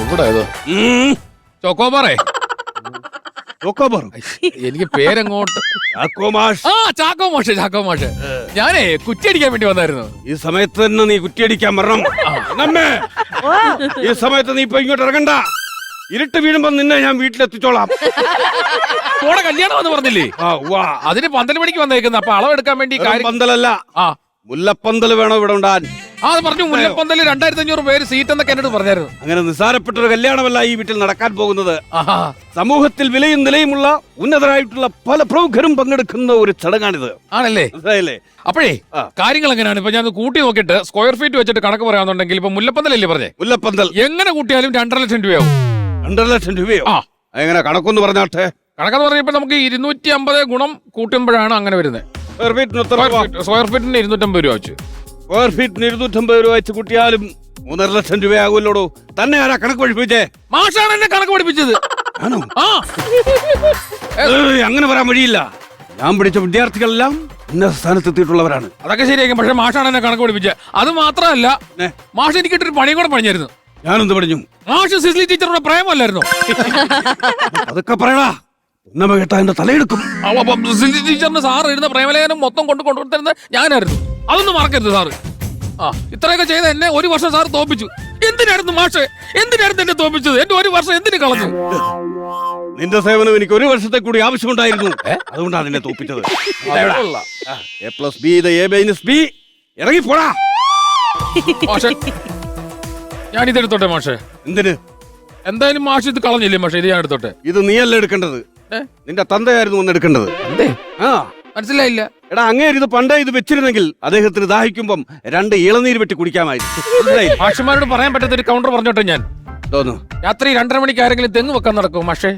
എവിടെ ഇത്? ചോക്കോബാറേ, എനിക്ക് പേരങ്ങോട്ട് ചാക്കോ മാഷ്. ഞാനേ കുറ്റിയടിക്കാൻ വേണ്ടി വന്നായിരുന്നു. ഈ സമയത്ത് തന്നെ നീ കുറ്റിയടിക്കാൻ വരണം. നമ്മേ ഈ സമയത്ത് നീ ഇപ്പൊ ഇങ്ങോട്ട് ഇറങ്ങണ്ട. ഇരുട്ട് വീഴുമ്പോ നിന്നെ ഞാൻ വീട്ടിലെത്തിച്ചോളാം. കൂടെ കല്യാണം എന്ന് പറഞ്ഞില്ലേ? അതിന് 12 മണിക്ക് വന്നേക്കുന്നത്. അപ്പൊ അളവെടുക്കാൻ വേണ്ടി പന്തലല്ല, മുല്ലപ്പന്തൽ വേണോ ഇവിടെ ഉണ്ടാൻ. അത് പറഞ്ഞു. മുല്ലപ്പന്തല് 2500 പേര് സീറ്റ് എന്നൊക്കെ എന്നോട് പറഞ്ഞായിരുന്നു. അങ്ങനെ നിസ്സാരപ്പെട്ടൊരു കല്യാണമല്ല ഈ വീട്ടിൽ നടക്കാൻ പോകുന്നത്. സമൂഹത്തിൽ വിലയും നിലയുമുള്ള ഉന്നതരായിട്ടുള്ള പല പ്രമുഖരും പങ്കെടുക്കുന്ന ഒരു ചടങ്ങാണിത്. ആണല്ലേ? മനസ്സിലായില്ലേ? അപ്പോഴേ കാര്യങ്ങൾ എങ്ങനെയാണ്? ഇപ്പൊ ഞാൻ കൂട്ടി നോക്കിയിട്ട് സ്ക്വയർ ഫീറ്റ് വെച്ചിട്ട് കണക്ക് പറയാന്നുണ്ടെങ്കിൽ ഇപ്പൊ മുല്ലപ്പന്തലല്ലേ പറഞ്ഞേ? മുല്ലപ്പന്തൽ എങ്ങനെ കൂട്ടിയാലും 2.5 ലക്ഷം രൂപയാവും. 2.5 ലക്ഷം രൂപയോ? എങ്ങനെ കണക്കൊന്ന് പറഞ്ഞാട്ടെ. കണക്കെന്ന് പറഞ്ഞപ്പോ നമുക്ക് 250 ഗുണം കൂട്ടുമ്പോഴാണ് അങ്ങനെ വരുന്നത്. സ്ക്വയർ ഫീറ്റിന് 250 രൂപ വെച്ച്. സ്ക്വയർ ഫീറ്റിന് 250 രൂപ വെച്ച് കൂട്ടിയാലും 3.5 ലക്ഷം രൂപയാകുമല്ലോടോ. തന്നെ ആരാ കണക്ക് പഠിപ്പിച്ചേ? മാഷാണ് എന്നെ കണക്ക് പഠിപ്പിച്ചത്. ആണോ? അങ്ങനെ വരാൻ വഴിയില്ല. ഞാൻ പഠിച്ച വിദ്യാർത്ഥികളെല്ലാം ഉന്നത സ്ഥാനത്തെത്തിയിട്ടുള്ളവരാണ്. അതൊക്കെ ശരിയാക്കും. പക്ഷെ മാഷാണ് എന്നെ കണക്ക് പഠിപ്പിച്ചത്. അത് മാത്രമല്ല, മാഷ് എനിക്കിട്ടൊരു പണിയും കൂടെ പണിഞ്ഞായിരുന്നു. ഞാനെന്ത് പറഞ്ഞു? മാഷ് സിസ്ലി ടീച്ചറുടെ പ്രേമല്ലായിരുന്നു. അതൊക്കെ പറയടാ. ഉന്നമ കേട്ടാ എന്റെ തലയെടുക്കും. സിസ്ലി ടീച്ചറിന് സാർ എഴുതുന്ന പ്രേമലേഖനം മൊത്തം കൊണ്ടുവരുന്നത് ഞാനായിരുന്നു. അതൊന്നും മറക്കരുത് സാറ്. ഇത്രയൊക്കെ ചെയ്ത എന്നെ 1 വർഷം സാർ തോപ്പിച്ചു. എന്തിനായിരുന്നു മാഷെ? എന്തിനായിരുന്നു എന്നെ തോപ്പിച്ചത്? എന്റെ 1 വർഷം എന്തിനു കളഞ്ഞു? നിന്റെ സേവനം എനിക്ക് 1 വർഷത്തെ കൂടി ആവശ്യമുണ്ടായിരുന്നു. അതുകൊണ്ടാണ് നിന്നെ തോപ്പിച്ചത്. A+B ഇറങ്ങി പോടാ. ഞാൻ ഇതെടുത്തോട്ടെ മാഷെ? എന്തിന്? എന്തായാലും മാഷ് ഇത് കളഞ്ഞില്ലേ മാഷെ? ഇത് ഞാൻ എടുത്തോട്ടെ? ഇത് നീയല്ല എടുക്കേണ്ടത്. നിന്റെ തന്തയായിരുന്നു ഒന്ന് എടുക്കേണ്ടത്. മനസ്സിലായില്ല. എടാ, അങ്ങേര് ഇത് പണ്ടേ ഇത് വെച്ചിരുന്നെങ്കിൽ അദ്ദേഹത്തിന് ദാഹിക്കുമ്പം 2 ഇളനീര് വെട്ടി കുടിക്കാമായിരുന്നു. മാഷന്മാരോട് പറയാൻ പറ്റാത്ത ഒരു കൗണ്ടർ പറഞ്ഞോട്ടെ ഞാൻ. രാത്രി 2:30 മണിക്ക് ആരെങ്കിലും തെങ്ങ് വെക്കാൻ നടക്കും മാഷേ?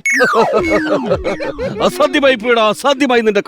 അസാധ്യമായി പോയിടാ, അസാധ്യമായി നിന്റെ